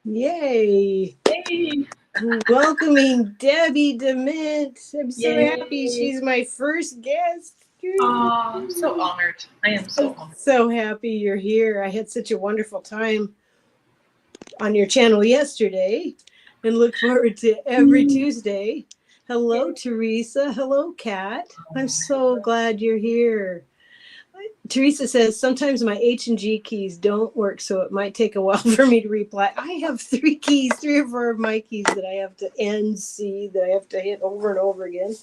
Yay. Yay! Welcoming Debbie Diment. I'm so happy Yay! she's my first guest. Oh, I'm so honored. I am I'm so honored. so happy you're here. I had such a wonderful time on your channel yesterday and look forward to every Tuesday. Hello, Yay. Teresa. Hello, Kat. I'm Oh, so glad you're here. Teresa says sometimes my H and G keys don't work, so it might take a while for me to reply. I have three or four of my keys that I have to N C that I have to hit over and over again.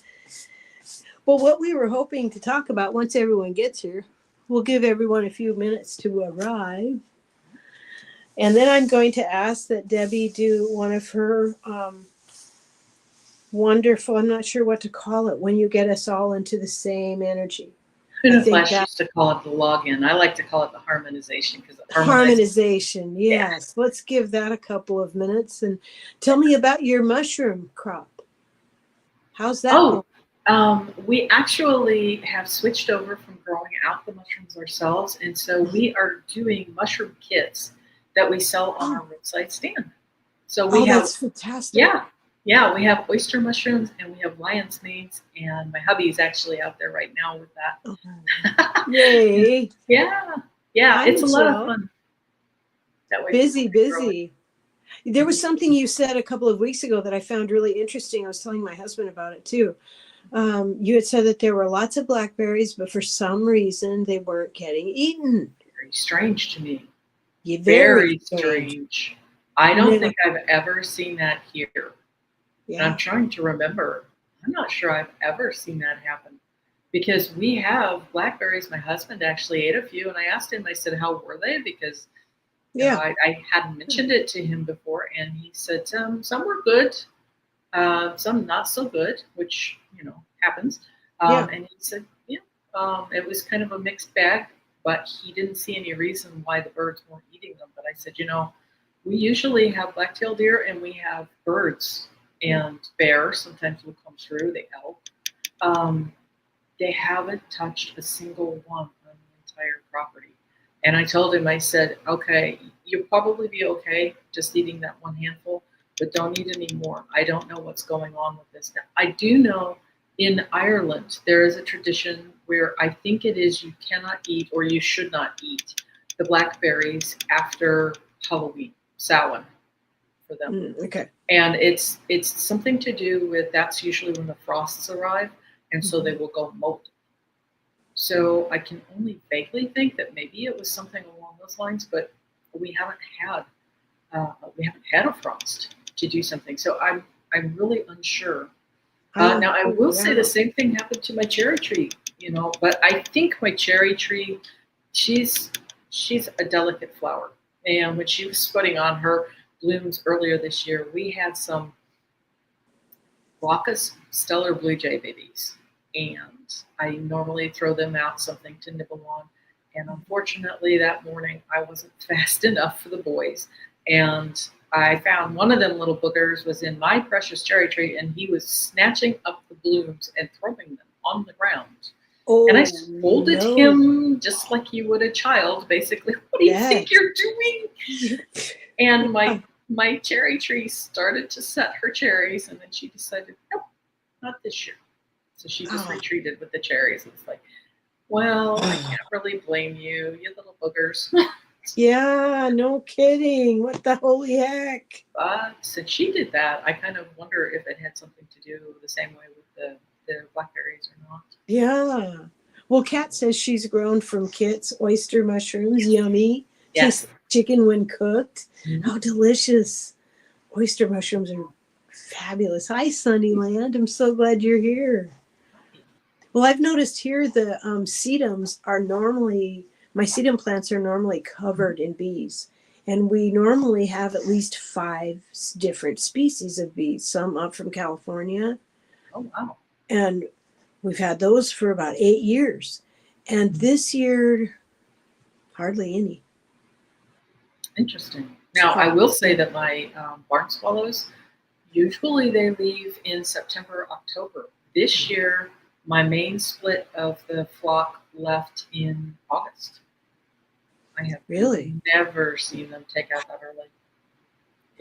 Well, what we were hoping to talk about once everyone gets here, we'll give everyone a few minutes to arrive, and then I'm going to ask that Debbie do one of her wonderful. I'm not sure what to call it when you get us all into the same energy. I Kuna think Flash that used to call it the login. I like to call it the harmonization because it harmonizes. harmonization, Yeah. yes. Let's give that a couple of minutes and tell me about your mushroom crop. How's that going? Oh, we actually have switched over from growing out the mushrooms ourselves, and so we are doing mushroom kits that we sell on our roadside stand. So we Oh, have, that's fantastic. yeah, yeah, we have oyster mushrooms and we have lion's manes, and my hubby is actually out there right now with Oh, that. yay. Yeah, yeah, it's I'm a lot of so fun. That way people busy, can grow it. busy. There was Mhm. something you said a couple of weeks ago that I found really interesting. I was telling my husband about it too. You had said that there were lots of blackberries, but for some reason they weren't getting eaten. Very strange to me. Yeah, very Very strange. strange. I don't Now, think I've ever seen that here. And I'm yeah. trying to remember. I'm not sure I've ever seen that happen because we have blackberries. My husband actually ate a few, and I asked him. I said, "How were they?" Because Yeah. I hadn't mentioned it to him before, and he said some were good, some not so good, which happens. Yeah. And he said, "Yeah, it was kind of a mixed bag." But he didn't see any reason why the birds weren't eating them. But I said, we usually have black-tailed deer and we have birds and bears. Sometimes will come through. They help. Um, they haven't touched a single one on the entire property. And I told him, I said, okay, you'll probably be okay just eating that one handful, but don't eat any more. I don't know what's going on with this. Now, I do know in Ireland, there is a tradition where I think it is you cannot eat or you should not eat the blackberries after Halloween, Samhain for them. Okay. And it's something to do with that's usually when the frosts arrive, and so they will go moldy. So I can only vaguely think that maybe it was something along those lines, but we haven't had we haven't had a frost to do something. So I'm really unsure. Now I will say the Yeah. same thing happened to my cherry tree, but I think my cherry tree, she's she's a delicate flower, and when she was putting on her blooms earlier this year, we had some raucous stellar blue jay babies, and I normally throw them out something to nibble on. And unfortunately, that morning I wasn't fast enough for the boys, and I found one of them little boogers was in my precious cherry tree, and he was snatching up the blooms and throwing them on the ground. And I Oh scolded no. him just like you would a child, basically. What do you think Yes. you're doing? And my cherry tree started to set her cherries, and then she decided, nope, not this year. So she just Oh. retreated with the cherries. It's like, well, I can't really blame you, you little boogers. Yeah, no kidding. What the holy heck? But since she did that, I kind of wonder if it had something to do the same way with the blackberries or not. Yeah. Well, Kat says she's grown from kits, oyster mushrooms, yummy. Tastes Yes. like chicken when cooked. Mhm. How delicious. Oyster mushrooms are fabulous. Hi, Sunnyland. I'm so glad you're here. Well, I've noticed here the sedums are normally, my sedum plants are normally covered in bees. And we normally have at least five different species of bees, some up from California. Oh, wow. And we've had those for about 8 years. And this year, hardly any. Interesting. Now, I will Surprised. say that my barn swallows, usually they leave in September, October. This year, my main split of the flock left in August. I have Really? never seen them take out that early.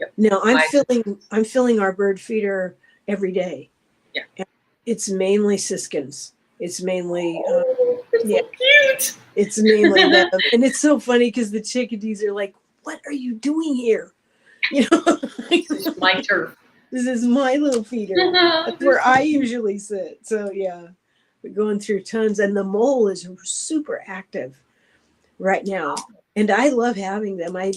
Yep. Now I- I'm filling our bird feeder every day. Yeah. And it's mainly siskins. It's mainly Oh, they're yeah, so cute. it's mainly them. And it's so funny because the chickadees are like, "What are you doing here?" You know, This is my turf. this is my little feeder. That's They're where so I cute. usually sit. So yeah, we're going through tons, and the mole is super active right now. And I love having them. I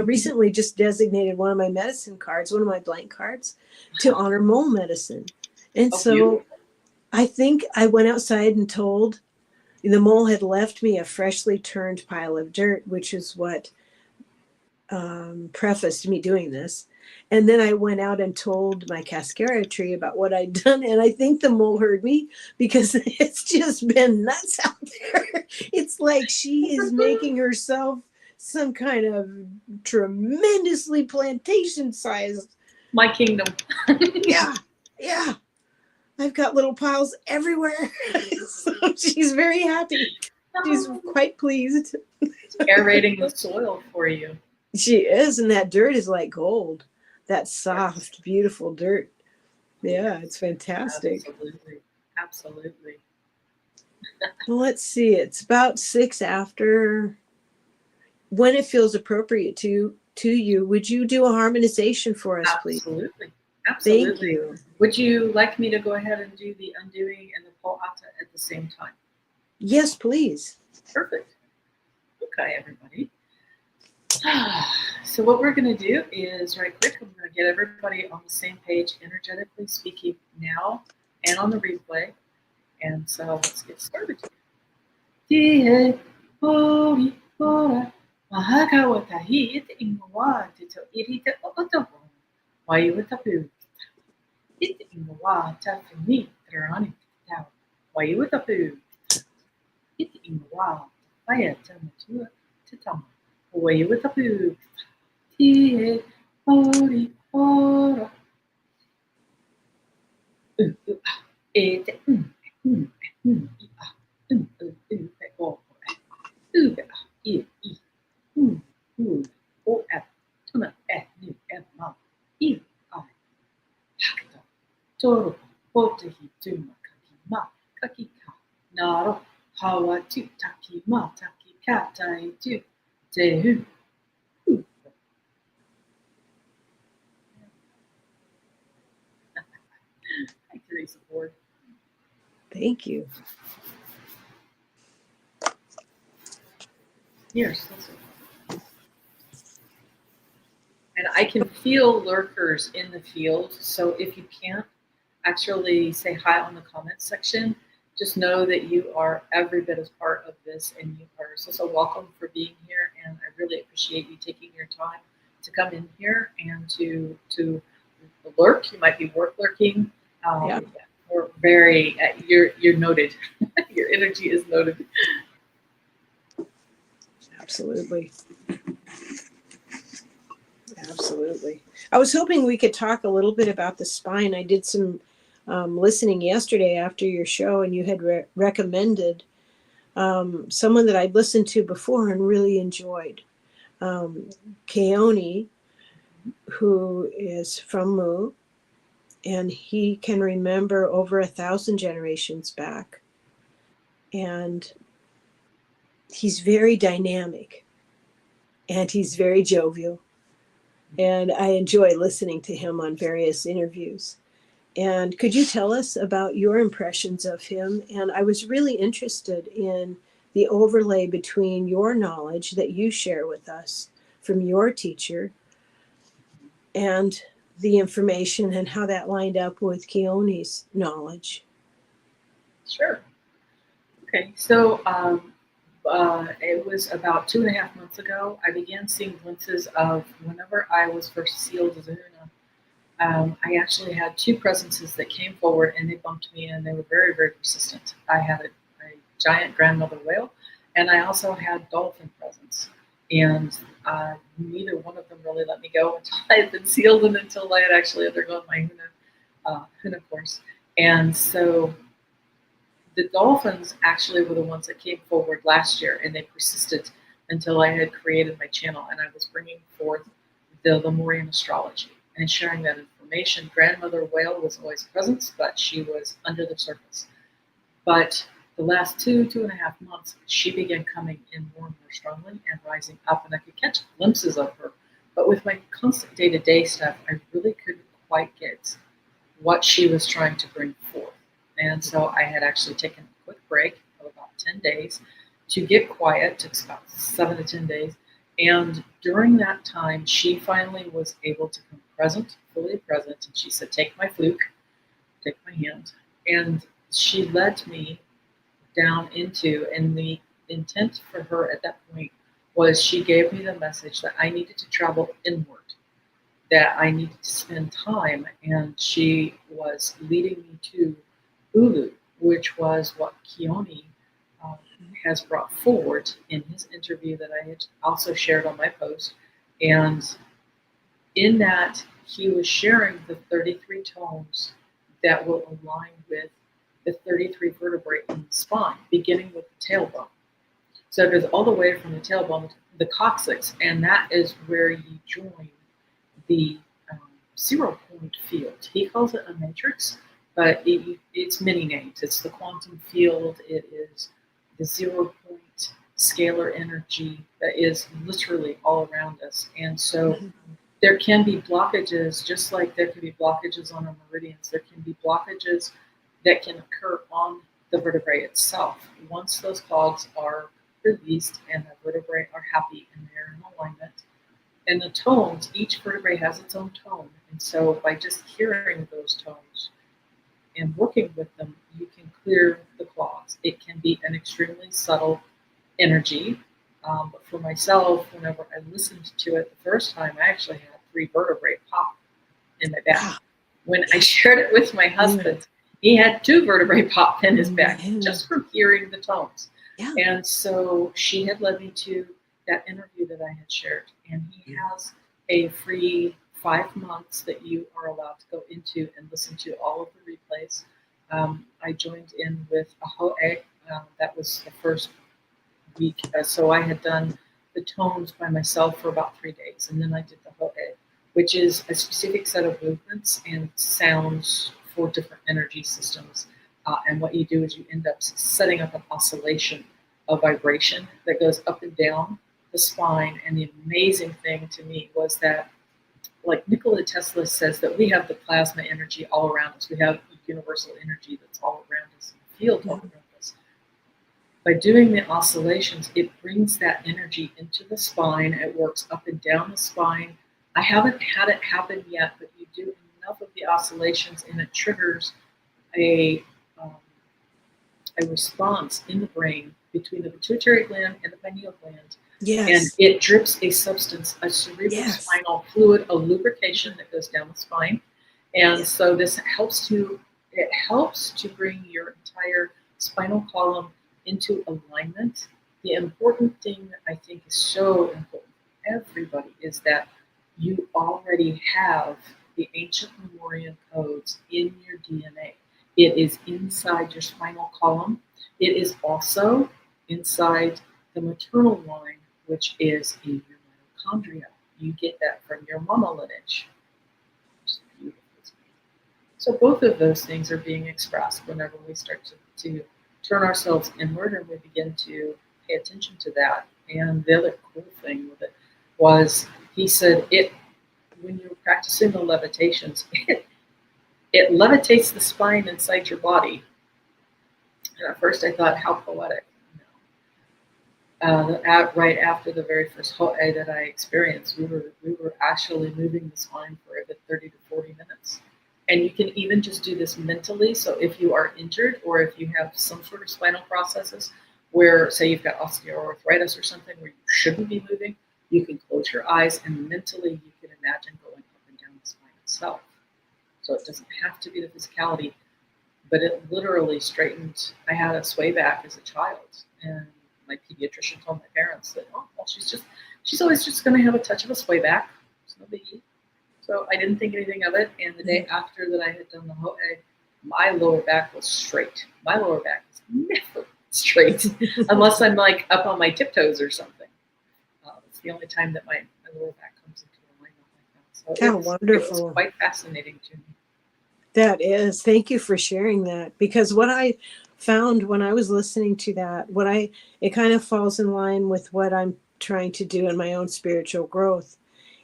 recently just designated one of my medicine cards, one of my blank cards, to honor mole medicine. And Oh, so beautiful. I think I went outside and told the mole had left me a freshly turned pile of dirt, which is what prefaced me doing this. And then I went out and told my cascara tree about what I'd done. And I think the mole heard me because it's just been nuts out there. It's like she is making herself some kind of tremendously plantation sized. My kingdom. Yeah, yeah. I've got little piles everywhere. So she's very happy. She's quite pleased. Aerating the soil for you. She is, and that dirt is like gold. That soft, beautiful dirt. Yeah, it's fantastic. Absolutely. Absolutely. Well, let's see. It's about 6 after. When it feels appropriate to you, would you do a harmonization for us, please? Absolutely. Thank Absolutely. you. Would you like me to go ahead and do the undoing and the po'ata at the same time? Yes, please. Perfect. Okay, everybody. So what we're going to do is, right quick, I'm going to get everybody on the same page, energetically speaking now and on the replay. And so let's get started. Tie, hori, hora, mahaka wa tahi ite ingoa te to iri te otopo. Wai wa tapu. Ite ingoa ta fini trani tau. Wai wa tapu. Ite ingoa waya ta matua te tama. Wai wa tapu. Tie, hori, hora. E te i a. Pe o. Uga, I, o, F, tuna, ni, ma, I, hakata, toro, potehi, tuma, kaki, ma, kaki, ka, naro, hawa, tu, taki, ma, taki, ka, tai, tu, te, hu. Hi, Teresa Ford. Thank you. Here's this. And I can feel lurkers in the field, so if you can't actually say hi on the comments section, just know that you are every bit as part of this, and you are so welcome for being here. And I really appreciate you taking your time to come in here and to lurk. You might be work lurking. Yeah. We're very you're noted. Your energy is noted. Absolutely. Absolutely. I was hoping we could talk a little bit about the spine. I did some listening yesterday after your show, and you had recommended someone that I'd listened to before and really enjoyed. Keone, who is from Mu, and he can remember over 1,000 generations back. And he's very dynamic, and he's very jovial. And I enjoy listening to him on various interviews. And could you tell us about your impressions of him? And I was really interested in the overlay between your knowledge that you share with us from your teacher and the information and how that lined up with Keone's knowledge. Sure. Okay, so it was about 2.5 months ago. I began seeing glimpses of whenever I was first sealed as a Huna. I actually had two presences that came forward and they bumped me and they were very, very persistent. I had a giant grandmother whale and I also had dolphin presence. And neither one of them really let me go until I had been sealed and until I had actually undergone my Huna course. And so the dolphins actually were the ones that came forward last year and they persisted until I had created my channel and I was bringing forth the Lemurian astrology and sharing that information. Grandmother Whale was always present, but she was under the surface. But the last 2.5 months, she began coming in more and more strongly and rising up, and I could catch glimpses of her. But with my constant day-to-day stuff, I really couldn't quite get what she was trying to bring forth. And so I had actually taken a quick break of about 10 days to get quiet. It took about 7 to 10 days. And during that time, she finally was able to come present, fully present. And she said, take my fluke, take my hand. And she led me down into, and the intent for her at that point was she gave me the message that I needed to travel inward, that I needed to spend time. And she was leading me to Ulu, which was what Keone has brought forward in his interview that I had also shared on my post. And in that, he was sharing the 33 tones that will align with the 33 vertebrae in the spine, beginning with the tailbone. So it goes all the way from the tailbone to the coccyx, and that is where you join the 0 point field. He calls it a matrix, but it's many names. It's the quantum field. It is the 0 point scalar energy that is literally all around us. And so there can be blockages, just like there can be blockages on our meridians. There can be blockages that can occur on the vertebrae itself. Once those clogs are released and the vertebrae are happy and they're in alignment, and the tones, each vertebrae has its own tone. And so by just hearing those tones and working with them, you can clear the clogs. It can be an extremely subtle energy. But for myself, whenever I listened to it the first time, I actually had 3 vertebrae pop in my back. When I shared it with my husband, he had 2 vertebrae pop in his back just from hearing the tones. Yeah. And so she had led me to that interview that I had shared. And he has a free 5 months that you are allowed to go into and listen to all of the replays. I joined in with a Ho'e. That was the first week. So I had done the tones by myself for about 3 days. And then I did the Ho'e, which is a specific set of movements and sounds for different energy systems. And what you do is you end up setting up an oscillation of vibration that goes up and down the spine. And the amazing thing to me was that, like Nikola Tesla says, that we have the plasma energy all around us. We have universal energy that's all around us, the field all around us. By doing the oscillations, it brings that energy into the spine. It works up and down the spine. I haven't had it happen yet, but you do enough of the oscillations and it triggers a response in the brain between the pituitary gland and the pineal gland. Yes. And it drips a substance, a cerebrospinal fluid, a lubrication that goes down the spine. And so this helps to bring your entire spinal column into alignment. The important thing that I think is so important for everybody is that you already have the ancient Lemurian codes in your DNA. It is inside your spinal column. It is also inside the maternal line, which is in your mitochondria. You get that from your mama lineage. It's beautiful to me. So both of those things are being expressed whenever we start to turn ourselves inward and we begin to pay attention to that. And the other cool thing with it was, he said, when you're practicing the levitations, it levitates the spine inside your body. And at first I thought, how poetic. Right after the very first Ho'e that I experienced, we were actually moving the spine for a good 30 to 40 minutes. And you can even just do this mentally. So if you are injured or if you have some sort of spinal processes where, say you've got osteoarthritis or something where you shouldn't be moving, you can close your eyes and mentally you can imagine going up and down the spine itself. So it doesn't have to be the physicality, but it literally straightened. I had a sway back as a child, and my pediatrician told my parents that, oh, well, she's always just going to have a touch of a sway back. It's no biggie. So I didn't think anything of it. And the day after that I had done the Ho'e, my lower back was straight. My lower back is never straight unless I'm like up on my tiptoes or something. It's the only time that my lower back comes into alignment So How it was wonderful. quite fascinating to me. That is. Thank you for sharing that. Because what I found when I was listening to that, it kind of falls in line with what I'm trying to do in my own spiritual growth,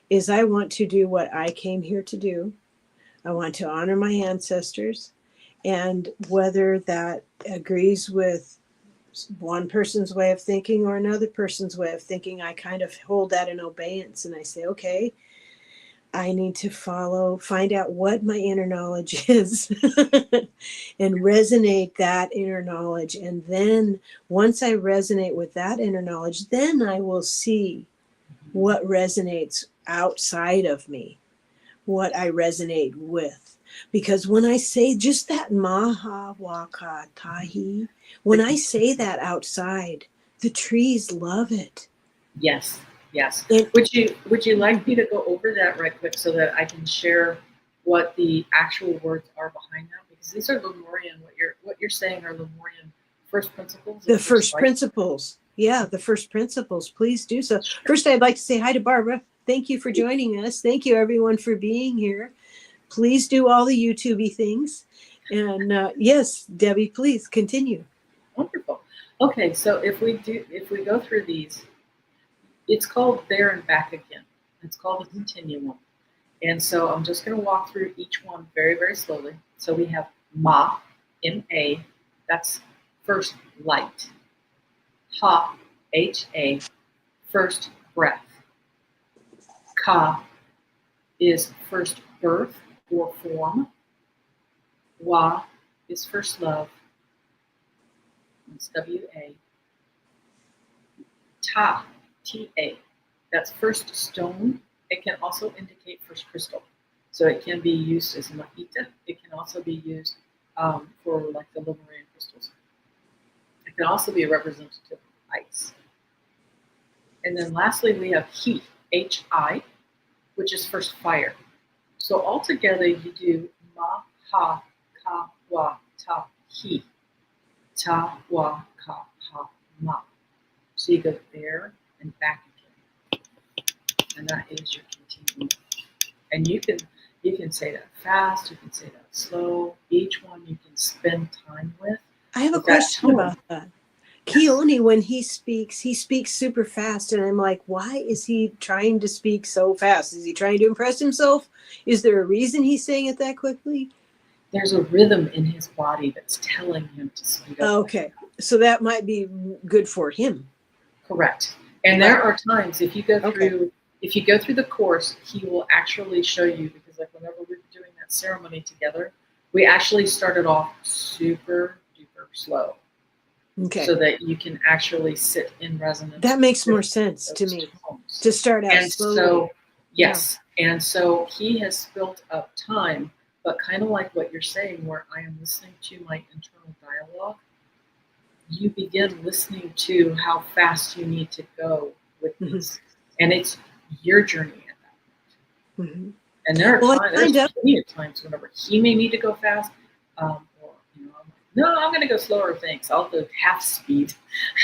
is I want to do what I came here to do. I want to honor my ancestors. And whether that agrees with one person's way of thinking or another person's way of thinking, I kind of hold that in abeyance and I say, okay, I need to find out what my inner knowledge is and resonate that inner knowledge. And then once I resonate with that inner knowledge, then I will see what resonates outside of me, what I resonate with. Because when I say just that maha waka tahi, when I say that outside, the trees love it. Yes, yes. And Would you like me to go over that right quick so that I can share what the actual words are behind that? Because these are Lemurian. What you're saying are Lemurian first principles. the first principles. Yeah, the first principles. Please do so. First, I'd like to say hi to Barbara. Thank you for joining us. Thank you, everyone, for being here. Please do all the YouTube-y things. And yes, Debbie, please continue. Wonderful. Okay, so if we go through these, it's called there and back again. It's called a continuum. And so I'm just going to walk through each one very, very slowly. So we have ma, M-A, that's first light. Ha, H-A, first breath. Ka is first birth or form. Wa is first love. It's W-A. Ta, T-A, that's first stone. It can also indicate first crystal. So it can be used as mahita. It can also be used for like the Lemurian crystals. It can also be a representative of ice. And then lastly, we have Hi, H-I, which is first fire. So altogether, you do ma, ha, ka, wa, ta, hi. Ta, wa, ka, ha, ma. So you go there and back again. And that is your continuum. And you can say that fast, you can say that slow. Each one you can spend time with. I have a question about that. Keone, when he speaks super fast. And I'm like, why is he trying to speak so fast? Is he trying to impress himself? Is there a reason he's saying it that quickly? There's a rhythm in his body that's telling him to speed up. Okay. So that might be good for him. Correct. And there are times if you go through the course, he will actually show you, because like whenever we were doing that ceremony together, we actually started off super duper slow. Okay. So that you can actually sit in resonance. That makes more sense to me tones. To start out and slowly. So, yes. Yeah. And so he has built up time, but kind of like what you're saying, where I am listening to my internal dialogue, you begin listening to how fast you need to go with this. And it's your journey at that point. Mm-hmm. And there are there's plenty of times whenever he may need to go fast, or no, I'm going to go slower, thanks. I'll go half speed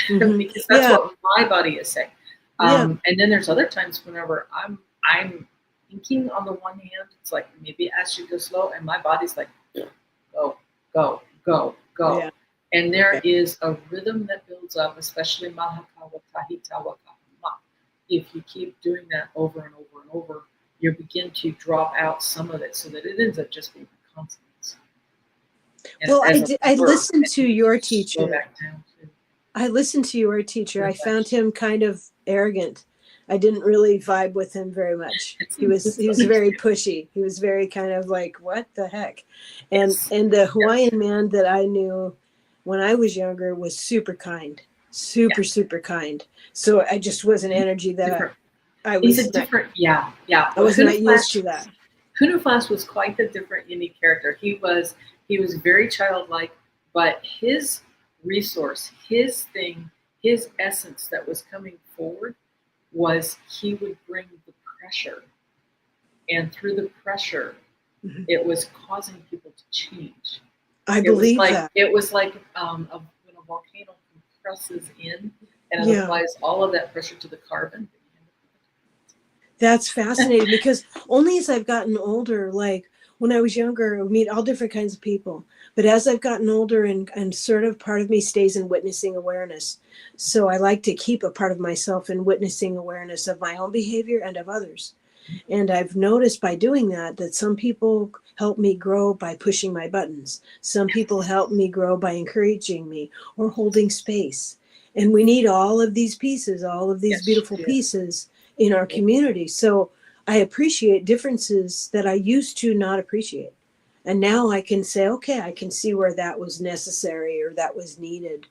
because that's what my body is saying. And then there's other times whenever I'm thinking on the one hand, it's like maybe I should go slow, and my body's like go, go, go, go. Yeah. And there is a rhythm that builds up, especially mahakawa tahitawa kahama. If you keep doing that over and over and over, you begin to drop out some of it so that it ends up just being consonants. Well, I listened to your teacher. I listened to your teacher. I found him kind of arrogant. I didn't really vibe with him very much. He was very pushy. He was very kind of like, what the heck? And the Hawaiian man that I knew when I was younger was super kind, super kind. So I just was an energy that I was. He's a different, yeah. I was not used to that. Hunaflas was quite the different, unique character. He was very childlike, but his resource, his thing, his essence that was coming forward was he would bring the pressure. And through the pressure, it was causing people to change. I believe that. It was like when a volcano compresses in and it applies all of that pressure to the carbon. That's fascinating because only as I've gotten older, like when I was younger, I would meet all different kinds of people. But as I've gotten older and sort of part of me stays in witnessing awareness. So I like to keep a part of myself in witnessing awareness of my own behavior and of others. And I've noticed by doing that that some people help me grow by pushing my buttons. Some people help me grow by encouraging me or holding space. And we need all of these pieces, all of these Yes, beautiful you pieces in our do. community. So I appreciate differences that I used to not appreciate. And now I can say, okay, I can see where that was necessary or that was needed.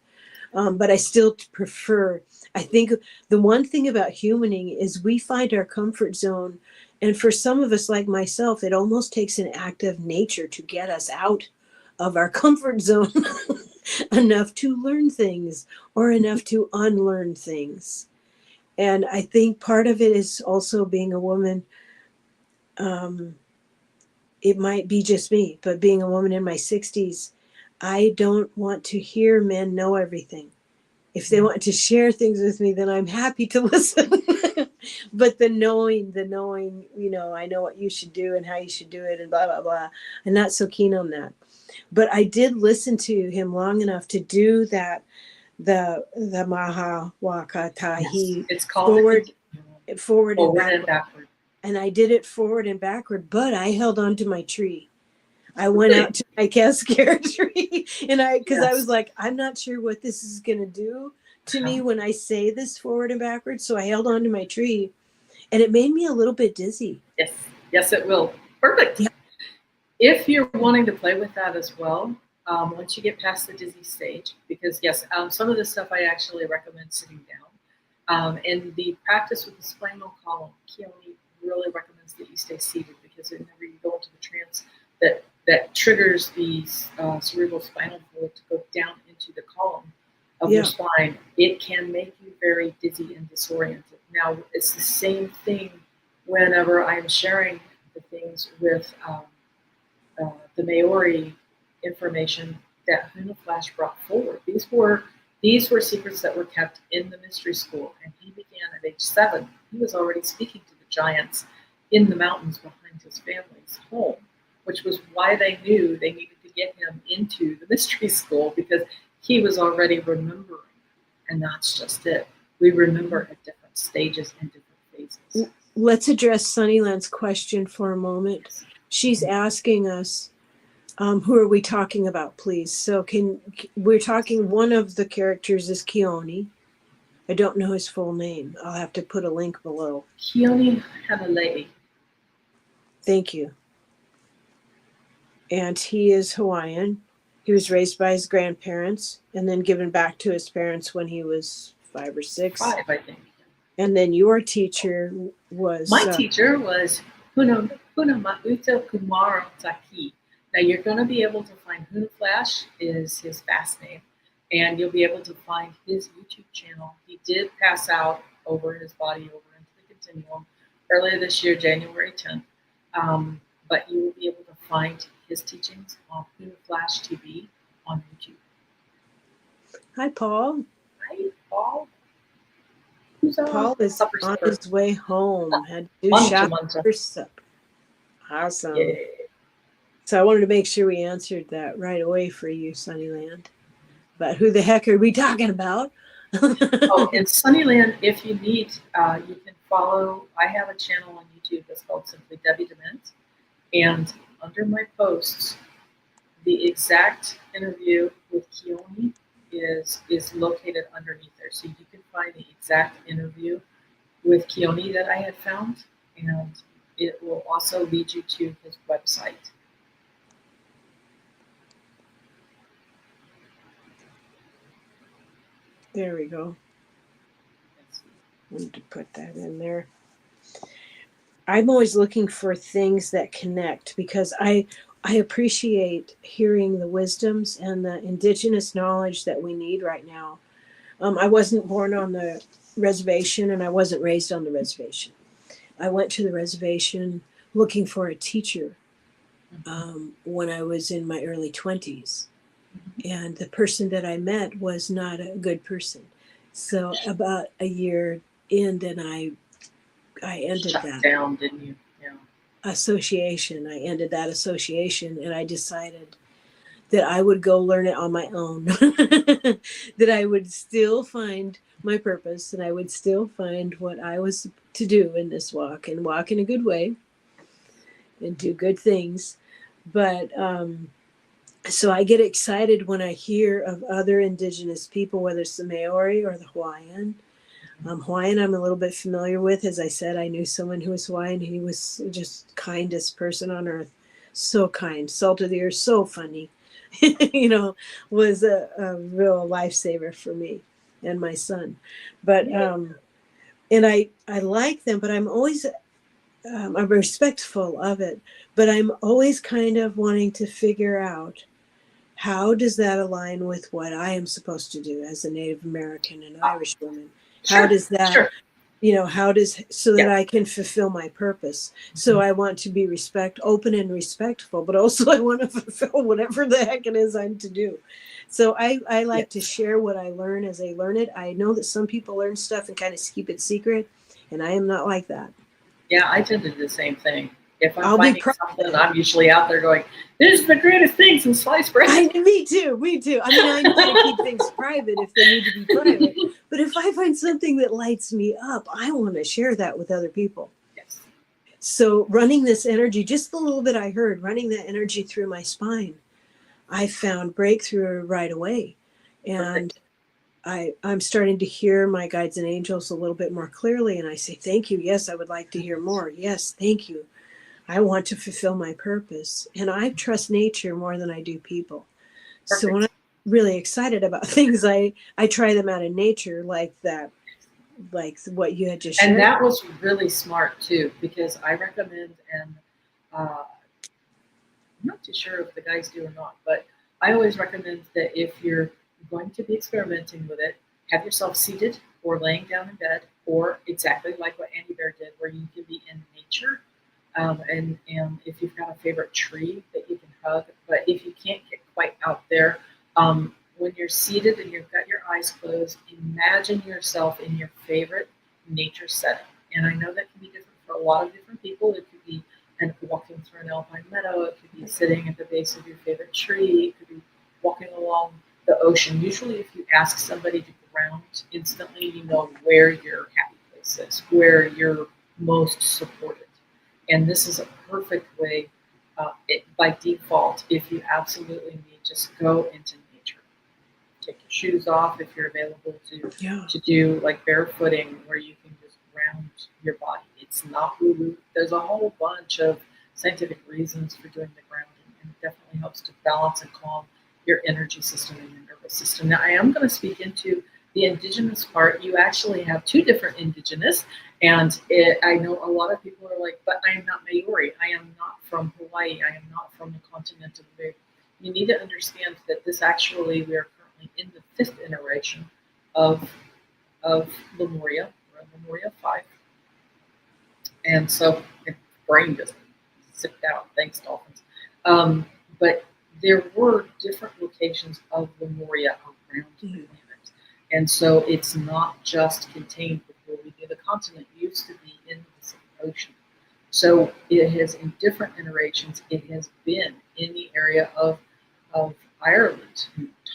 But I still prefer, I think the one thing about humaning is we find our comfort zone. And for some of us, like myself, it almost takes an act of nature to get us out of our comfort zone enough to learn things or enough to unlearn things. And I think part of it is also being a woman. Um, it might be just me, but being a woman in my 60s, I don't want to hear men know everything. If they want to share things with me, then I'm happy to listen. But the knowing, I know what you should do and how you should do it and blah, blah, blah. I'm not so keen on that. But I did listen to him long enough to do that, the Maha Yes. Wakatahi It's called the forward, continuum, forward and forward and backward. backward. And I did it forward and backward, but I held on to my tree. I went Really? out to my cascade tree because I was Yes. like, I'm not sure what this is going to do to me Uh-huh. when I say this forward and backwards. So I held on to my tree and it made me a little bit dizzy. Yes. Yes, it will. Perfect. Yeah. If you're wanting to play with that as well, once you get past the dizzy stage, because yes, some of the stuff I actually recommend sitting down. And the practice with the spinal column, Keone really recommends that you stay seated because whenever you go into the trance, that triggers the cerebral spinal fluid to go down into the column of your Yeah. spine. It can make you very dizzy and disoriented. Now, it's the same thing whenever I'm sharing the things with the Maori information that Huna Flash brought forward. These were secrets that were kept in the mystery school, and he began at age 7. He was already speaking to the giants in the mountains behind his family's home, which was why they knew they needed to get him into the mystery school because he was already remembering. And that's just it. We remember at different stages and different phases. Let's address Sunnyland's question for a moment. She's asking us, who are we talking about, please? So we're talking, one of the characters is Keone. I don't know his full name. I'll have to put a link below. Keone Hanalei. Thank you. And he is Hawaiian. He was raised by his grandparents and then given back to his parents when he was 5 or 6. 5, I think. And then your teacher was... My teacher was Huna Mauta Kumaro Taki. Now you're going to be able to find Huna Flash is his fast name, and you'll be able to find his YouTube channel. He did pass out over his body over into the continuum earlier this year, January 10th. But you will be able to find his teachings on Huna Flash TV on YouTube. Hi, Paul. Hi, Paul. Paul is on his way home. Had to do Mancha. for supper. Awesome. Yeah. So I wanted to make sure we answered that right away for you, Sunnyland. But who the heck are we talking about? Oh, in Sunnyland, if you need, you can follow. I have a channel on YouTube that's called simply Debbie Diment, and under my posts, the exact interview with Keone is located underneath there, so you can find the exact interview with Keone that I had found, and it will also lead you to his website. There we go. I wanted to put that in there. I'm always looking for things that connect because I appreciate hearing the wisdoms and the indigenous knowledge that we need right now. I wasn't born on the reservation and I wasn't raised on the reservation. I went to the reservation looking for a teacher when I was in my early 20s. And the person that I met was not a good person. So about a year in, then I I ended shut that down, didn't you? Yeah. association. I ended that association, and I decided that I would go learn it on my own. That I would still find my purpose, and I would still find what I was to do in this walk, and walk in a good way and do good things. But so I get excited when I hear of other indigenous people, whether it's the Maori or the Hawaiian. Hawaiian, I'm a little bit familiar with. As I said, I knew someone who was Hawaiian. He was just kindest person on earth. So kind, salt of the earth, so funny. You know, was a real lifesaver for me and my son. But and I like them, but I'm always I'm respectful of it. But I'm always kind of wanting to figure out, how does that align with what I am supposed to do as a Native American and Irish woman? How Sure, does that, sure. how does, so that Yeah. I can fulfill my purpose? So I want to be open and respectful, but also I want to fulfill whatever the heck it is I'm to do. So I like to Yes. share what I learn as I learn it. I know that some people learn stuff and kind of keep it secret, and I am not like that. Yeah, I tend to do the same thing. If I'm I'll be finding proud. something, I'm usually out there going, "This is the greatest thing since sliced bread." Me too. Me too. I mean, I'm going to keep things private if they need to be private. But if I find something that lights me up, I want to share that with other people. Yes. So running this energy, just the little bit I heard, running that energy through my spine, I found breakthrough right away. And Perfect. I'm starting to hear my guides and angels a little bit more clearly. And I say, thank you. Yes, I would like to hear more. Yes, thank you. I want to fulfill my purpose. And I trust nature more than I do people. So when I'm Perfect. really excited about things, I try them out in nature, like that, like what you had just And shared. that was really smart too, because I recommend, and I'm not too sure if the guys do or not, but I always recommend that if you're going to be experimenting with it, have yourself seated or laying down in bed, or exactly like what Andy Bear did, where you can be in nature. And if you've got a favorite tree that you can hug, but if you can't get quite out there, when you're seated and you've got your eyes closed, imagine yourself in your favorite nature setting. And I know that can be different for a lot of different people. It could be and walking through an alpine meadow. It could be sitting at the base of your favorite tree. It could be walking along the ocean. Usually, if you ask somebody to ground instantly, you know where your happy place is, where you're most supported. And this is a perfect way, by default, if you absolutely need, just go into nature. Take your shoes off if you're available Yeah. to do like barefooting where you can just ground your body. It's not woo-woo. There's a whole bunch of scientific reasons for doing the grounding, and it definitely helps to balance and calm your energy system and your nervous system. Now, I am going to speak into the indigenous part. You actually have two different indigenous, and I know a lot of people are like, but I am not Maori. I am not from Hawaii. I am not from the continent of the. You need to understand that this actually, we are currently in the fifth iteration of Lemuria. We're in Lemuria 5. And so my brain just zipped out. Thanks, dolphins. But there were different locations of Lemuria around the planet. And so it's not just contained with where we knew the continent used to be in the Pacific Ocean. So it has, in different iterations, it has been in the area of Ireland.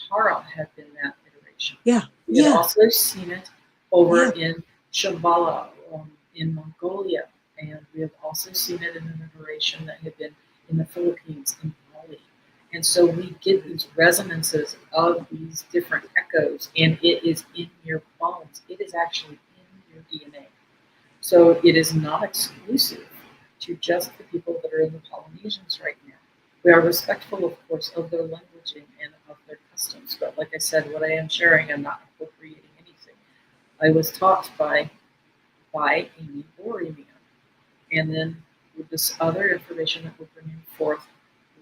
Tara had been that iteration. Yeah. We had Yeah. also seen it over Yeah. in Shambhala, in Mongolia, and we have also seen it in an iteration that had been in the Philippines, in Bali. And so we get these resonances of these different echoes, and it is in your bones. It is actually in your DNA. So it is not exclusive to just the people that are in the Polynesians right now. We are respectful, of course, of their languaging and of their customs. But like I said, what I am sharing, I'm not appropriating anything. I was taught by Amy Borimian. And then with this other information that we're bringing forth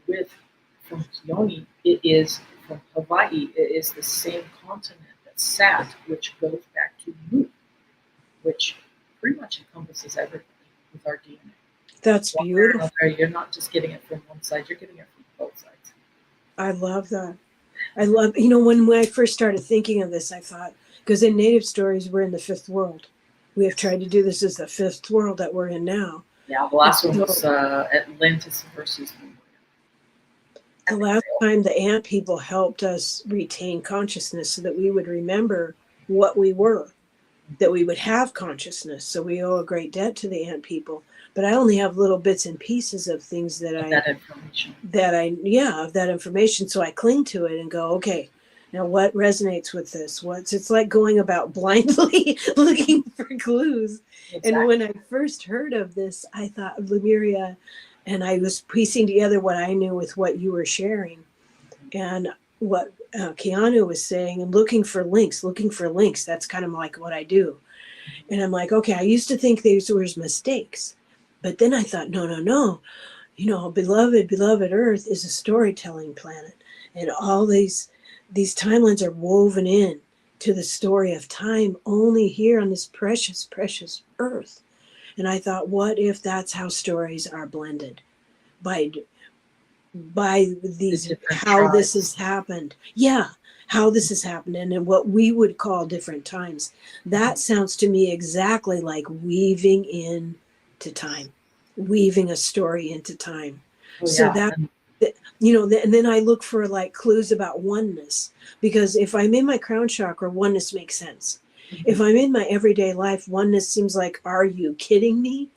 with from Keone, it is from Hawaii. It is the same continent that sat, which goes back to Mu, which pretty much encompasses everything with our DNA. That's One way or beautiful. another, you're not just getting it from one side, you're getting it from both sides. I love that. I love, when I first started thinking of this, I thought, because in Native stories, we're in the fifth world. We have tried to do this as the fifth world that we're in now. Yeah, the last one So- was Atlantis versus Lemurians. The last time the ant people helped us retain consciousness so that we would remember what we were, that we would have consciousness. So we owe a great debt to the ant people. But I only have little bits and pieces of things that That information. of that information. So I cling to it and go, okay, now what resonates with this? It's like going about blindly looking for clues. Exactly. And when I first heard of this, I thought of Lemuria, and I was piecing together what I knew with what you were sharing and what Keanu was saying, and looking for links. That's kind of like what I do. And I'm like, okay, I used to think these were mistakes. But then I thought, no. Beloved Earth is a storytelling planet. And all these timelines are woven in to the story of time only here on this precious, precious Earth. And I thought, what if that's how stories are blended by these, how tribes. this has happened. Yeah, how this has happened, and in what we would call different times. That sounds to me exactly like weaving into time, weaving a story into time. Oh, So yeah. and then I look for like clues about oneness, because if I'm in my crown chakra, oneness makes sense. If I'm in my everyday life, oneness seems like, are you kidding me?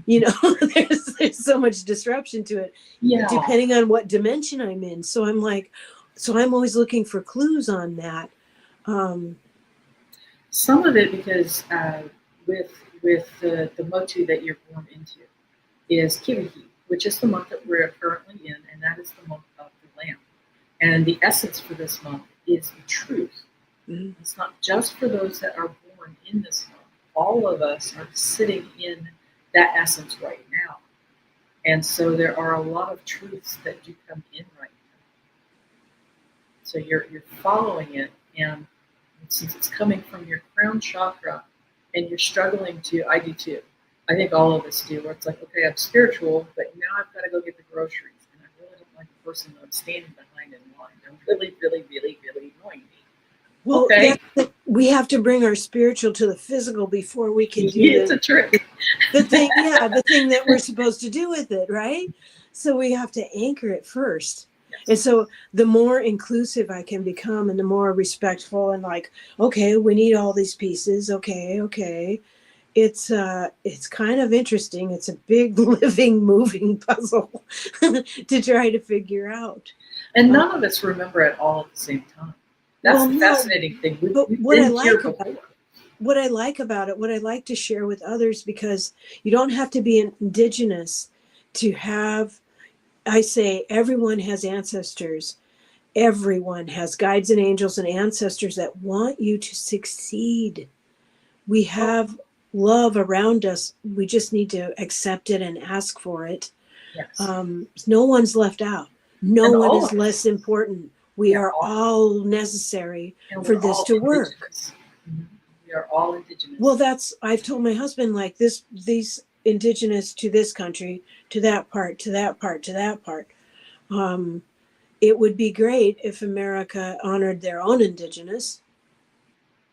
There's so much disruption to it, depending on what dimension I'm in. So I'm always looking for clues on that. Some of it because with the motu that you're born into is Kivihi, which is the month that we're currently in, and that is the month of the Lamb. And the essence for this month is the truth. Mhm. It's not just for those that are born in this month. All of us are sitting in that essence right now. And so there are a lot of truths that do come in right now. So you're following it, and since it's coming from your crown chakra and you're struggling to, I do too. I think all of us do, where it's like, okay, I'm spiritual, but now I've got to go get the groceries. And I really don't like the person that I'm standing behind in line. They're really, really, really, really annoying me. Well, Okay. we have to bring our spiritual to the physical before we can do It's a trick. the thing that we're supposed to do with it, right? So we have to anchor it first. Yes. And so the more inclusive I can become, and the more respectful, and like, okay, we need all these pieces. Okay. It's kind of interesting. It's a big living, moving puzzle to try to figure out. And none of us remember it all at the same time. That's the fascinating thing. We've been here before. What I like about it, what I like to share with others, because you don't have to be indigenous to have, I say everyone has ancestors. Everyone has guides and angels and ancestors that want you to succeed. We have love around us. We just need to accept it and ask for it. Yes. No one's left out. No one is less important. We are all necessary for this to work. Mm-hmm. We are all indigenous. Well, I've told my husband, like, these indigenous to this country, to that part, to that part, to that part. It would be great if America honored their own indigenous.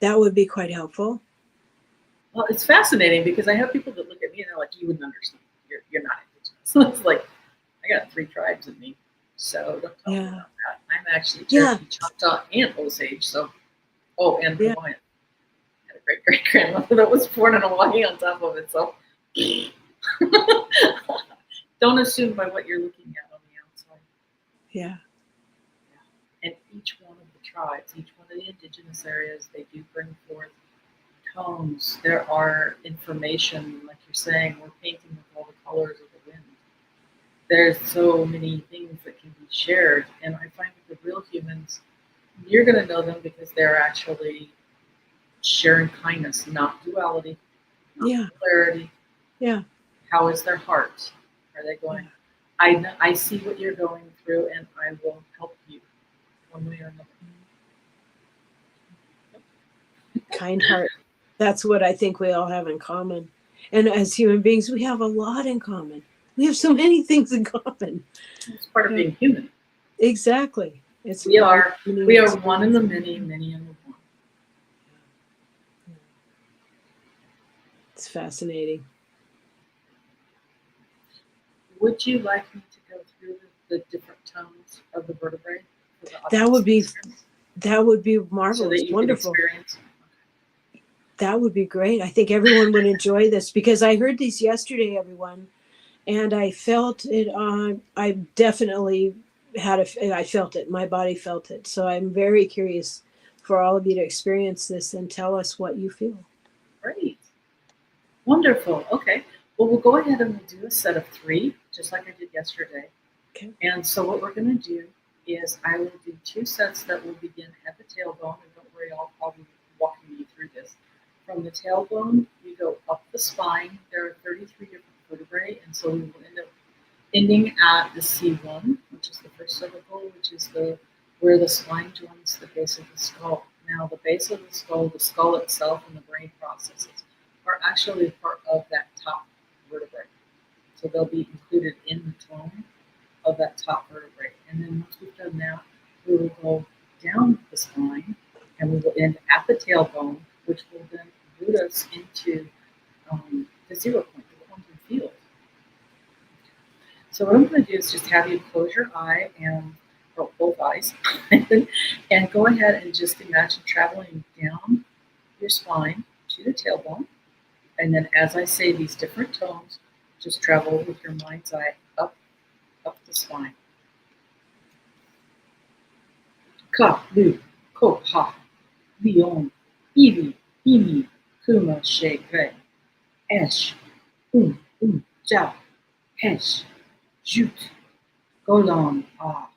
That would be quite helpful. Well, it's fascinating because I have people that look at me and they're like, you wouldn't understand. You're not indigenous. So it's like, I got 3 tribes in me. So don't tell me about that. I'm actually Cherokee, Choctaw, and Osage. So, and Hawaiian. I had a great-great-grandmother that was born in Hawaii on top of it. So don't assume by what you're looking at on the outside. Yeah. And each one of the tribes, each one of the indigenous areas, they do bring forth tones. There are information, like you're saying, we're painting with all the colors of the wind. There's so many things that can be shared. And I find with the real humans, you're going to know them because they're actually sharing kindness, not duality, not polarity. Yeah. How is their heart? Are they going, I see what you're going through and I will help you one way or another. Kind heart. That's what I think we all have in common. And as human beings, we have a lot in common. We have so many things in common. It's part of being human. Exactly. We are one in the many, many in the one. It's fascinating. Would you like me to go through the different tones of the vertebrae for the That audience would be experience, so marvelous, that you can wonderful. experience? That would be great. I think everyone would enjoy this because I heard these yesterday, everyone, and I felt it on. I definitely I felt it. My body felt it. So I'm very curious for all of you to experience this and tell us what you feel. Great. Wonderful. Okay. Well, we'll go ahead and we'll do a set of 3, just like I did yesterday. Okay. And so what we're going to do is I will do 2 sets that will begin at the tailbone. And don't worry, I'll be walking you through this. From the tailbone, we go up the spine. There are 33 different vertebrae, and so we will end up ending at the C1, which is the first cervical, which is where the spine joins the base of the skull. Now, the base of the skull itself, and the brain processes are actually part of that top vertebrae. So they'll be included in the tone of that top vertebrae. And then once we've done that, we will go down the spine and we will end at the tailbone, which will then root us into the 0 point, the quantum field. So what I'm going to do is just have you close your eye and both eyes and go ahead and just imagine traveling down your spine to the tailbone. And then as I say these different tones, just travel with your mind's eye up the spine. Ka, lu, ko, ha, lion, ivi, imi, kuma, she, gre, esh, ja, hesh, jut, golon, ha,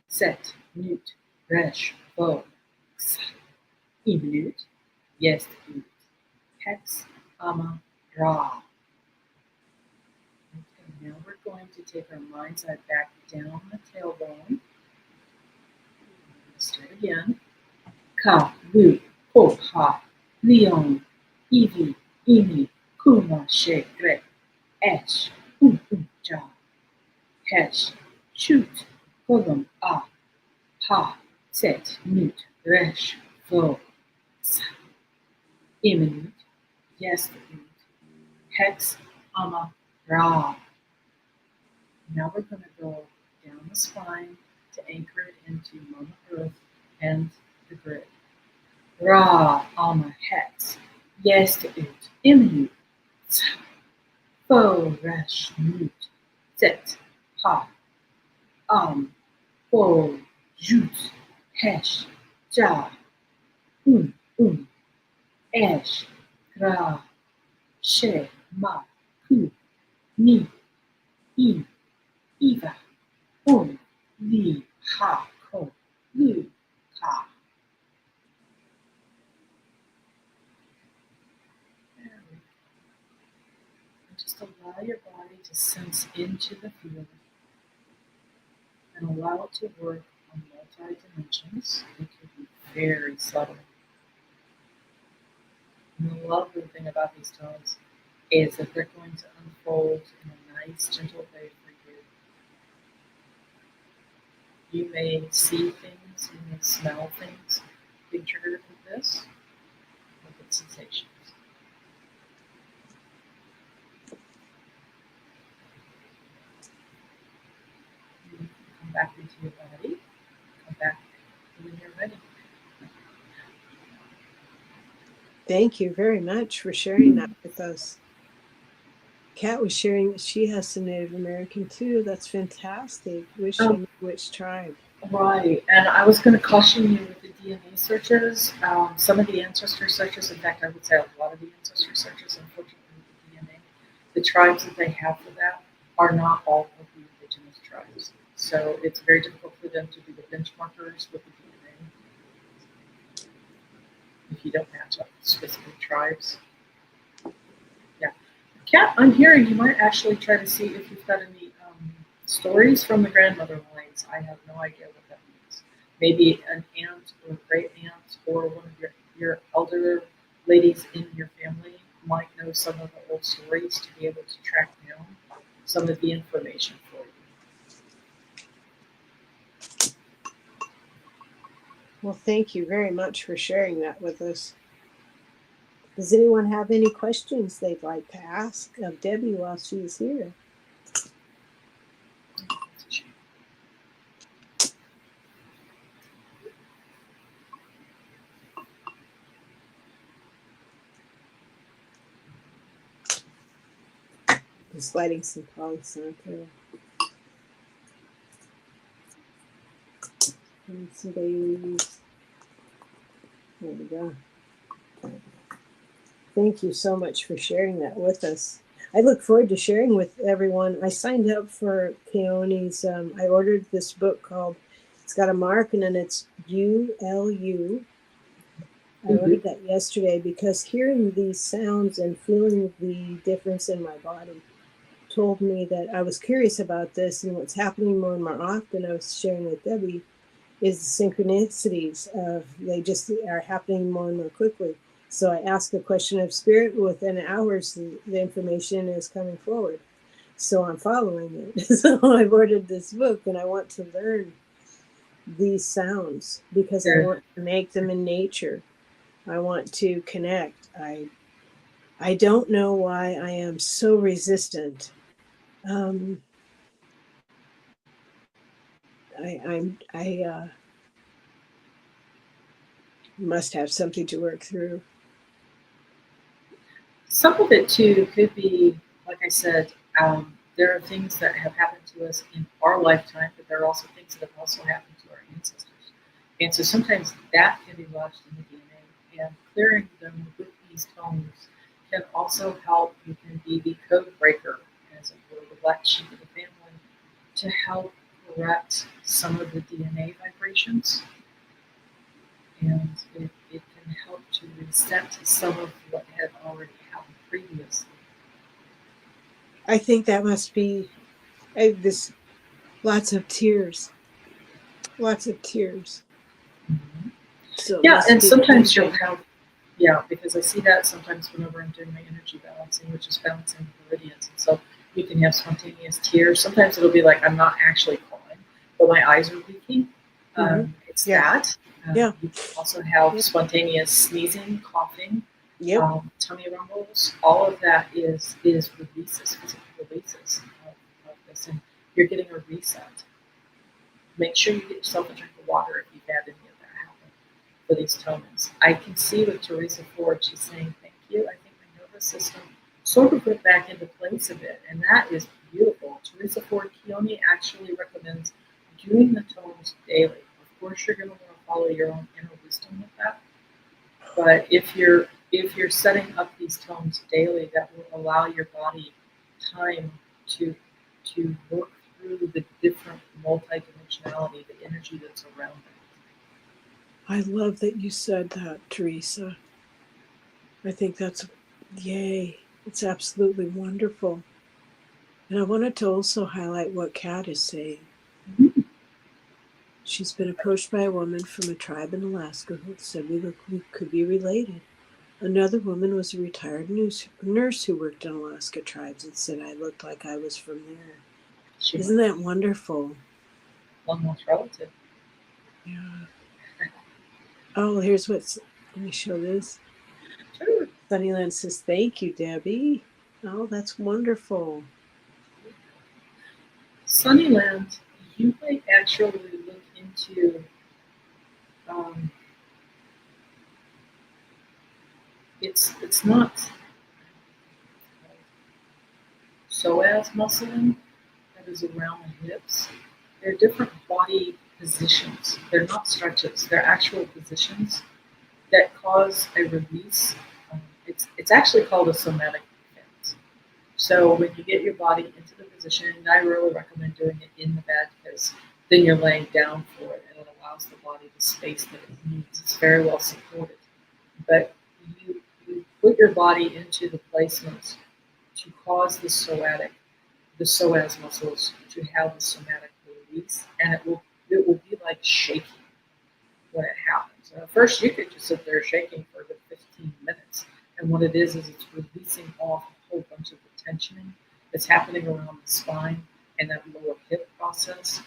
set, newt, resh, vo, xa, imnut, yes, ut, hex, ama, ra. Okay, now we're going to take our mind's eye back down the tailbone. Start again. Ka, lu, ko, ha, lion, ivi, imi, kuma, she, gre, esh, ja, hesh, shoot, golem, ha, set, newt, resh, vo, xa, imminent, yes, hex, ama, ra. Now we're going to go down the spine to anchor it into Mama Earth and the grid. Ra, ama, hex, yes, ut, imminent, fo, resh, newt, set, ha, fo, jut, hesh, ja, esh, gra, she, ma, ku, ni, I, iva, li, ha, ko, lu, ka. There we go. And just allow your body to sense into the field and allow it to work on multi dimensions. It can be very subtle. And the lovely thing about these tones is that they're going to unfold in a nice, gentle way for you. You may see things, you may smell things being triggered with this, with its sensations. You come back into your body, come back when you're ready. Thank you very much for sharing that with us. Kat was sharing that she has some Native American too. That's fantastic. Wish I knew which tribe. Right, and I was going to caution you with the DNA searches. Some of the ancestor searches, in fact, I would say a lot of the ancestor searches, unfortunately, with the DNA, the tribes that they have for that are not all of the indigenous tribes. So it's very difficult for them to do the benchmarkers with the DNA if you don't match up specific tribes. Yeah. Kat, I'm hearing you might actually try to see if you've got any stories from the grandmother lines. I have no idea what that means. Maybe an aunt or great aunt or one of your elder ladies in your family might know some of the old stories to be able to track down some of the information for you. Well, thank you very much for sharing that with us. Does anyone have any questions they'd like to ask of Debbie while she's here? Just lighting some polyson through. And some babies. There we go. Thank you so much for sharing that with us. I look forward to sharing with everyone. I signed up for Keone's. I ordered this book called, it's got a mark and then it's ULU. I ordered that yesterday because hearing these sounds and feeling the difference in my body told me that I was curious about this, and what's happening more and more often, I was sharing with Debbie, is the synchronicities of they just are happening more and more quickly. So I ask a question of spirit, within hours the information is coming forward. So I'm following it. So I've ordered this book and I want to learn these sounds because I want to make them in nature. I want to connect. I don't know why I am so resistant. I must have something to work through. Some of it too could be, like I said, there are things that have happened to us in our lifetime, but there are also things that have also happened to our ancestors. And so sometimes that can be lodged in the DNA, and clearing them with these tones can also help. You can be the code breaker, as it were, the black sheep of the family, to help correct some of the DNA vibrations. And it can help to reset some of what had already happened previously. I think that must be this lots of tears. Lots of tears. Mm-hmm. So yeah, and sometimes you'll have, because I see that sometimes whenever I'm doing my energy balancing, which is balancing the meridians. And so you can have spontaneous tears. Sometimes it'll be like I'm not actually crying, but my eyes are leaking. It's that. You can also have spontaneous sneezing, coughing, tummy rumbles. All of that is releases, physical releases of this, and you're getting a reset. Make sure you get yourself a drink of water if you've had any of that happen for these tones. I can see with Teresa Ford, she's saying, thank you. I think my nervous system sort of went back into place a bit, and that is beautiful. Teresa Ford Keone actually recommends doing the tones daily. Of course, you're going to want to follow your own inner wisdom with that. But if you're setting up these tones daily, that will allow your body time to work through the different multidimensionality, the energy that's around it. I love that you said that, Teresa. I think that's yay. It's absolutely wonderful. And I wanted to also highlight what Kat is saying. Mm-hmm. She's been approached by a woman from a tribe in Alaska who said we could be related. Another woman was a retired nurse who worked in Alaska tribes and said I looked like I was from there. Isn't that wonderful? Almost relative. Yeah. Oh, here's let me show this. Sure. Sunnyland says, thank you, Debbie. Oh, that's wonderful. Sunnyland, you might actually look into it's not psoas muscle that is around the hips. They're different body positions. They're not stretches. They're actual positions that cause a release. It's actually called a somatic defense. So when you get your body into the position, and I really recommend doing it in the bed because then you're laying down for it and it allows the body the space that it needs. It's very well supported. But you put your body into the placements to cause the psoas muscles to have the somatic release, and it will be like shaking when it happens. And at first, you could just sit there shaking for the 15 minutes, and what it is it's releasing off a whole bunch of the tensioning that's happening around the spine and that lower hip process.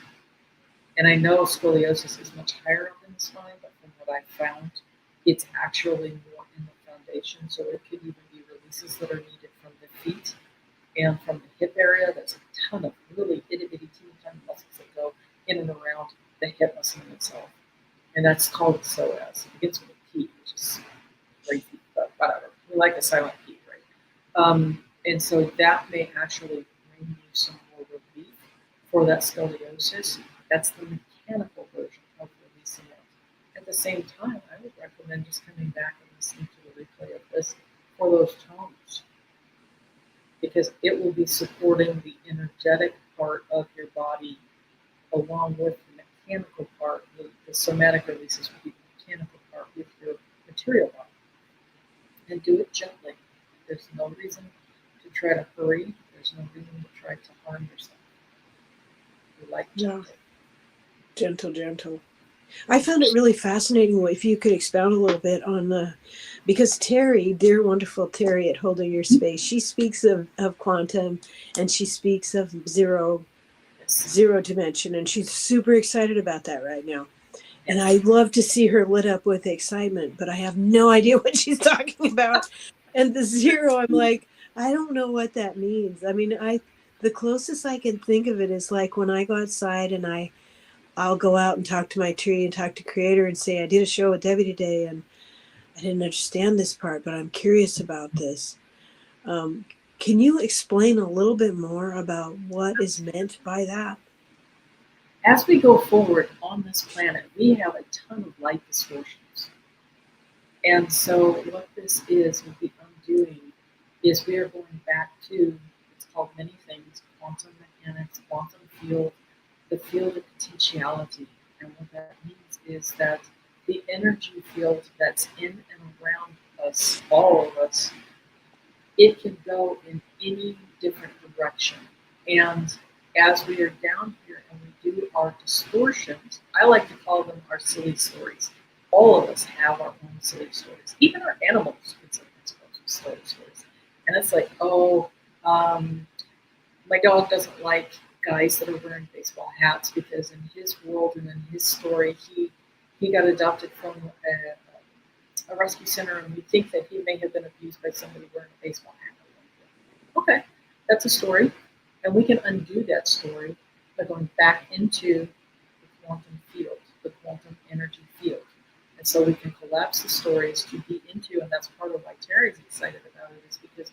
And I know scoliosis is much higher up in the spine, but from what I've found, it's actually more in the activation. So it could even be releases that are needed from the feet and from the hip area. There's a ton of really itty bitty teeny tiny muscles that go in and around the hip muscle in itself. And that's called psoas. It begins with a P, which is crazy, but whatever. We like a silent P, right? And so that may actually bring you some more relief for that scoliosis. That's the mechanical version of releasing it. At the same time, I would recommend just coming back and listening to the replay of this for those tones, because it will be supporting the energetic part of your body along with the mechanical part. The somatic releases will be the mechanical part with your material body. And do it gently. There's no reason to try to hurry. There's no reason to try to harm yourself. You like gently. Gentle. I found it really fascinating if you could expound a little bit on because Terry, dear wonderful Terry at Holding Your Space, she speaks of quantum, and she speaks of zero dimension, and she's super excited about that right now. And I'd love to see her lit up with excitement, but I have no idea what she's talking about. And the zero, I'm like, I don't know what that means. I mean, the closest I can think of it is like when I go outside and I'll go out and talk to my tree and talk to Creator and say, I did a show with Debbie today and I didn't understand this part, but I'm curious about this. Can you explain a little bit more about what is meant by that? As we go forward on this planet, we have a ton of light distortions. And so what this is with the undoing is we are going back to, it's called many things, quantum mechanics, quantum field, the field of potentiality. And what that means is that the energy field that's in and around us, all of us, it can go in any different direction. And as we are down here and we do our distortions, I like to call them our silly stories. All of us have our own silly stories. Even our animals can sometimes go through silly stories. And it's like, my dog doesn't like guys that are wearing baseball hats because in his world and in his story, he got adopted from a rescue center, and we think that he may have been abused by somebody wearing a baseball hat. Okay, that's a story, and we can undo that story by going back into the quantum field, the quantum energy field. And so we can collapse the stories to be into, and that's part of why Terry's excited about it, is because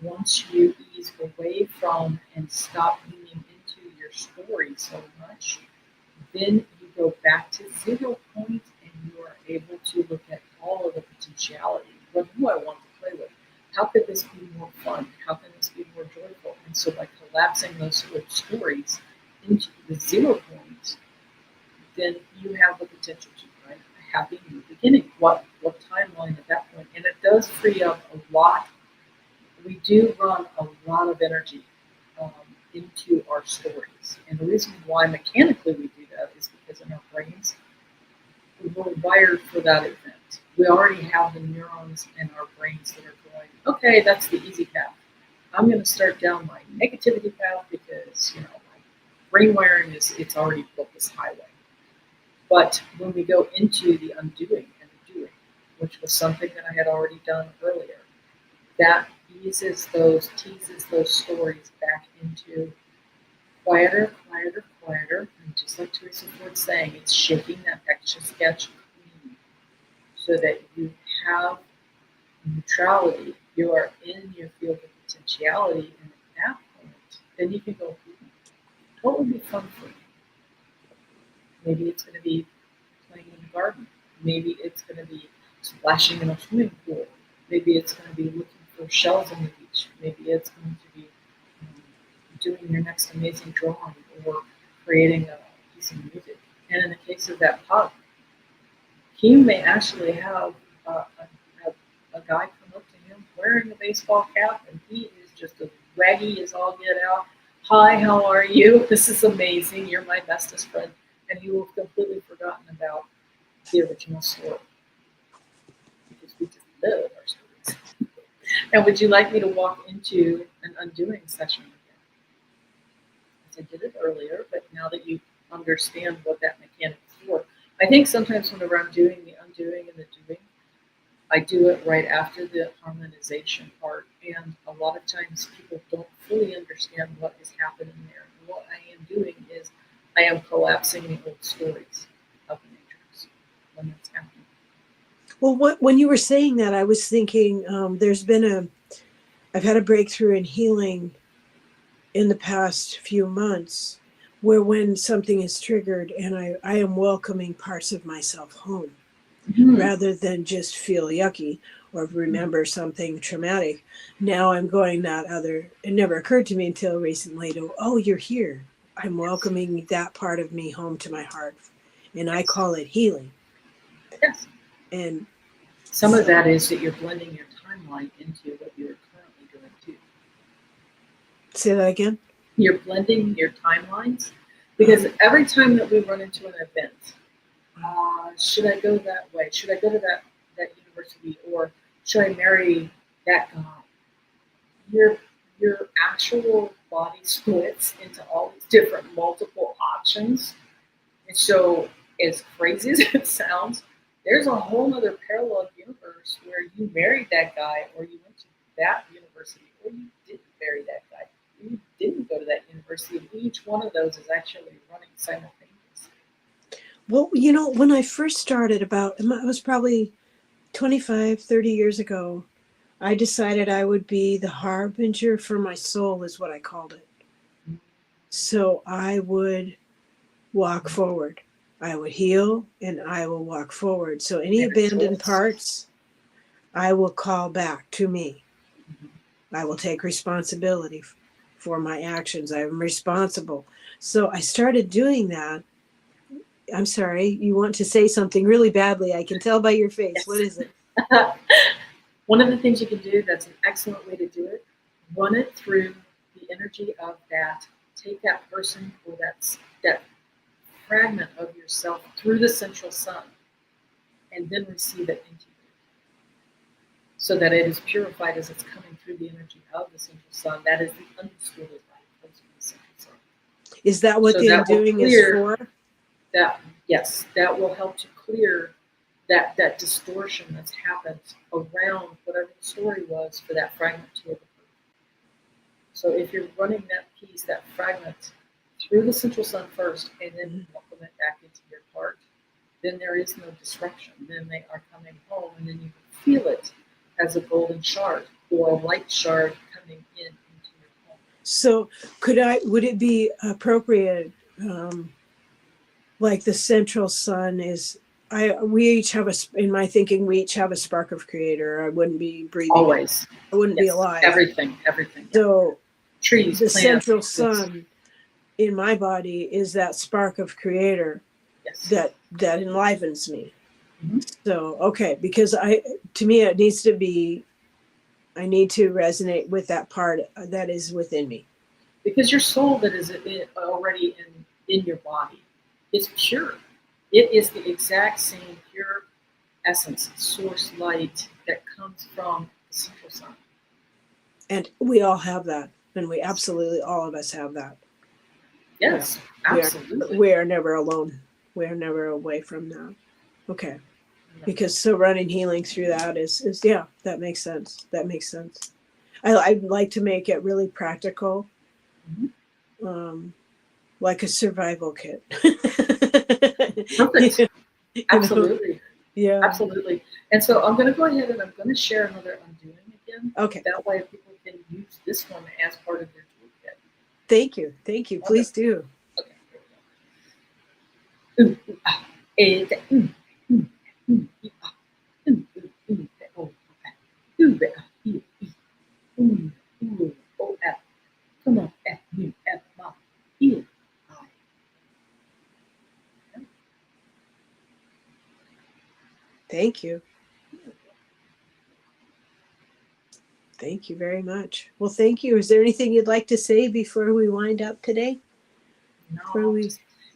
once you ease away from and stop leaning into your story so much, then you go back to 0 point and you are able to look at all of the potentiality. What do I want to play with? How could this be more fun? How can this be more joyful? And so by collapsing those stories into the 0 point, then you have the potential to write a happy new beginning. What timeline at that point? And it does free up a lot. We do run a lot of energy into our stories. And the reason why mechanically we do that is because in our brains, we're wired for that event. We already have the neurons in our brains that are going, okay, that's the easy path. I'm going to start down my negativity path because, my brain wiring it's already built this highway. But when we go into the undoing and the doing, which was something that I had already done earlier, that teases those stories back into quieter, and just like Teresa Ford's saying, it's shaking that extra sketch clean so that you have neutrality. You are in your field of potentiality, and at that point, then you can go, what would be fun for me? Maybe it's going to be playing in the garden. Maybe it's going to be splashing in a swimming pool. Maybe it's going to be looking for shells on the beach. Maybe it's going to be doing your next amazing drawing or creating a piece of music. And in the case of that pup, he may actually have a guy come up to him wearing a baseball cap, and he is just as raggy as all get out. Hi, how are you? This is amazing. You're my bestest friend. And he will have completely forgotten about the original story because we just live our stories. And would you like me to walk into an undoing session again? I did it earlier, but now that you understand what that mechanic is for, I think sometimes whenever I'm doing the undoing and the doing, I do it right after the harmonization part, and a lot of times people don't fully understand what is happening there. And what I am doing is I am collapsing the old stories of the matrix when that's happening. Well, when you were saying that, I was thinking I've had a breakthrough in healing in the past few months where when something is triggered and I am welcoming parts of myself home rather than just feel yucky or remember something traumatic. Now I'm going that other, it never occurred to me until recently to, oh, you're here. I'm welcoming that part of me home to my heart. And I call it healing. Yes. And some of that is that you're blending your timeline into what you're currently doing too. Say that again? You're blending your timelines because every time that we run into an event, should I go that way? Should I go to that university, or should I marry that guy? Your actual body splits into all these different multiple options, and so as crazy as it sounds, there's a whole other parallel universe where you married that guy, or you went to that university, or you didn't marry that guy, or you didn't go to that university. And each one of those is actually running simultaneously. Well, when I first started it was probably 25, 30 years ago, I decided I would be the harbinger for my soul, is what I called it. So I would walk forward. I would heal and I will walk forward. So any abandoned parts, I will call back to me. I will take responsibility for my actions. I am responsible. So I started doing that. I'm sorry, you want to say something really badly. I can tell by your face. Yes. What is it? One of the things you can do that's an excellent way to do it, run it through the energy of that. Take that person or that fragment of yourself through the central sun and then receive it into you. So that it is purified as it's coming through the energy of the central sun. That is the undistorted light comes from the central sun. Is that what the undoing is for? That will help to clear that distortion that's happened around whatever the story was for that fragment to occur. So if you're running that piece, that fragment, through the central sun first, and then welcome it back into your heart, then there is no disruption. Then they are coming home, and then you feel it as a golden shard or a light shard coming in into your home. So would it be appropriate, like the central sun is, we each have in my thinking, we each have a spark of creator. I wouldn't be breathing. Always. I wouldn't be alive. Everything. So trees, the plants, central sun in my body is that spark of creator that enlivens me. So, okay, because to me, it needs to be, I need to resonate with that part that is within me. Because your soul that is already in your body is pure. It is the exact same pure essence, source light that comes from the central sun. And we all have that. And we absolutely, all of us have that. Yes, absolutely. We are never alone. We are never away from that. Okay. Because so running healing through that is yeah, that makes sense. That makes sense. I'd like to make it really practical. Like a survival kit. Perfect. Absolutely. Yeah. Absolutely. And so I'm going to go ahead and I'm going to share another undoing again. Okay. That way people can use this one as part of their toolkit. Thank you. Thank you. Please do. Okay. Here we go. Come on. Thank you. Thank you very much. Well, thank you. Is there anything you'd like to say before we wind up today? No,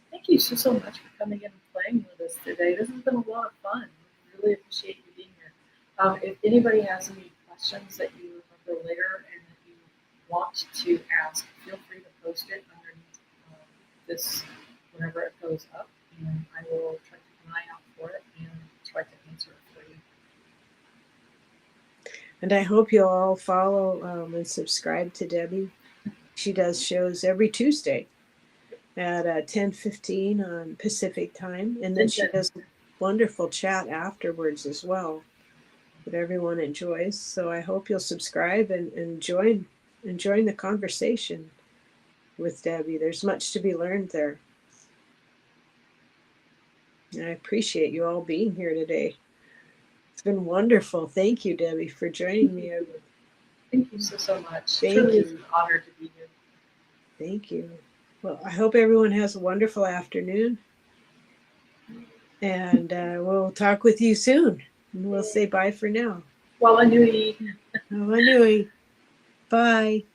thank you so much for coming in and playing with us today. This has been a lot of fun. We really appreciate you being here. If anybody has any questions that you remember later and that you want to ask, feel free to post it underneath this whenever it goes up, and I will try to keep an eye out for it and try to answer it for you. And I hope you'll all follow and subscribe to Debbie. She does shows every Tuesday at 10:15 on Pacific time. And then she does a wonderful chat afterwards as well that everyone enjoys. So I hope you'll subscribe and join the conversation with Debbie. There's much to be learned there. And I appreciate you all being here today. It's been wonderful. Thank you, Debbie, for joining me. Thank you so much. Thank Truly, you. it's an honor to be here. Thank you. Well, I hope everyone has a wonderful afternoon. And we'll talk with you soon. And we'll say bye for now. Wawa Nui. Wawa Nui. Bye.